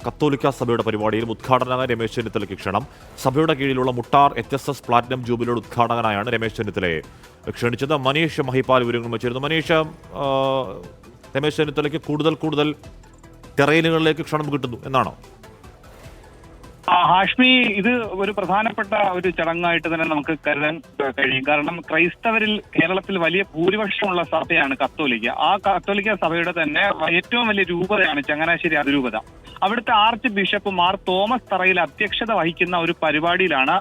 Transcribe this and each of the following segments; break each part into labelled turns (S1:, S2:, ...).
S1: കത്തോലിക്ക സഭയുടെ പരിപാടിയിൽ ഉദ്ഘാടകനായ രമേശ് ചെന്നിത്തലയ്ക്ക് ക്ഷണം. സഭയുടെ കീഴിലുള്ള മുട്ടാർ HSS പ്ലാറ്റിനം ജൂബിലിയുടെ ഉദ്ഘാടകനായാണ് രമേശ് ചെന്നിത്തലയെ ക്ഷണിച്ചത്. മനീഷ് മഹിപ്പാൽ വിവരങ്ങൾ വെച്ചിരുന്നു. മനീഷ്, രമേശ് ചെന്നിത്തലയ്ക്ക് കൂടുതൽ ടെറൈനുകളിലേക്ക് ക്ഷണം കിട്ടുന്നു എന്നാണോ?
S2: ഹാഷ്മി, ഇത് ഒരു പ്രധാനപ്പെട്ട ഒരു ചടങ്ങായിട്ട് തന്നെ നമുക്ക് കരുതാൻ കഴിയും. കാരണം ക്രൈസ്തവരിൽ കേരളത്തിൽ വലിയ ഭൂരിപക്ഷമുള്ള സഭയാണ് കത്തോലിക്ക. ആ കത്തോലിക്ക സഭയുടെ തന്നെ ഏറ്റവും വലിയ രൂപതയാണ് ചങ്ങനാശ്ശേരി അതിരൂപത. അവിടുത്തെ ആർച്ച് ബിഷപ്പ് മാർ തോമസ് തറയിൽ അധ്യക്ഷത വഹിക്കുന്ന ഒരു പരിപാടിയിലാണ്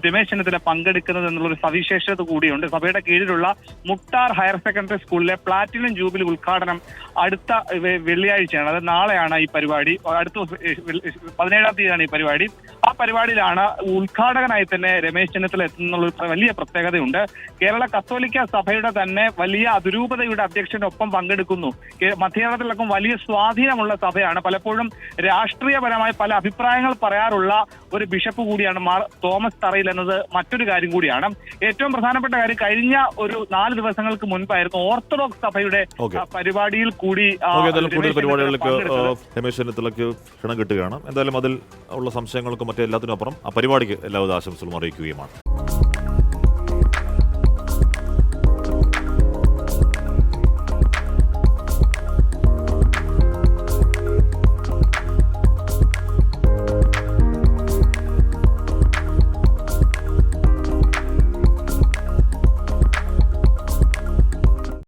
S2: രമേശ് ചെന്നിത്തല പങ്കെടുക്കുന്നത് എന്നുള്ളൊരു സവിശേഷത കൂടിയുണ്ട്. സഭയുടെ കീഴിലുള്ള മുട്ടാർ ഹയർ സെക്കൻഡറി സ്കൂളിലെ പ്ലാറ്റിനം ജൂബിലി ഉദ്ഘാടനം അടുത്ത വെള്ളിയാഴ്ചയാണ്. അത് നാളെയാണ് ഈ പരിപാടി. അടുത്ത 17-ാം തീയതിയാണ് ഈ പരിപാടി. ആ പരിപാടിയിലാണ് ഉദ്ഘാടകനായി തന്നെ രമേശ് ചെന്നിത്തല എത്തുന്നുള്ള വലിയ പ്രത്യേകതയുണ്ട്. കേരള കത്തോലിക്ക സഭയുടെ തന്നെ വലിയ അതിരൂപതയുടെ അധ്യക്ഷനൊപ്പം പങ്കെടുക്കുന്നു. മധ്യകേരളത്തിലൊക്കെ വലിയ സ്വാധീനമുള്ള സഭയാണ്. പലപ്പോഴും രാഷ്ട്രീയപരമായ പല അഭിപ്രായങ്ങൾ പറയാറുള്ള ഒരു ബിഷപ്പ് കൂടിയാണ് മാർ തോമസ് തറയിൽ എന്നത് മറ്റൊരു കാര്യം കൂടിയാണ്. ഏറ്റവും പ്രധാനപ്പെട്ട കാര്യം, കഴിഞ്ഞ ഒരു 4 ദിവസങ്ങൾക്ക് മുൻപായിരുന്നു ഓർത്തഡോക്സ് സഭയുടെ പരിപാടിയിൽ കൂടി
S1: കൂടുതൽ പരിപാടികളിലേക്ക് രമേശ് ചെന്നിത്തലയ്ക്ക് ക്ഷണം കിട്ടുകയാണ്. എന്തായാലും അതിൽ ഉള്ള സംശയങ്ങൾക്കും മറ്റെല്ലാത്തിനും അപ്പുറം ആ പരിപാടിക്ക് എല്ലാവിധ ആശംസകളും അറിയിക്കുകയുമാണ്.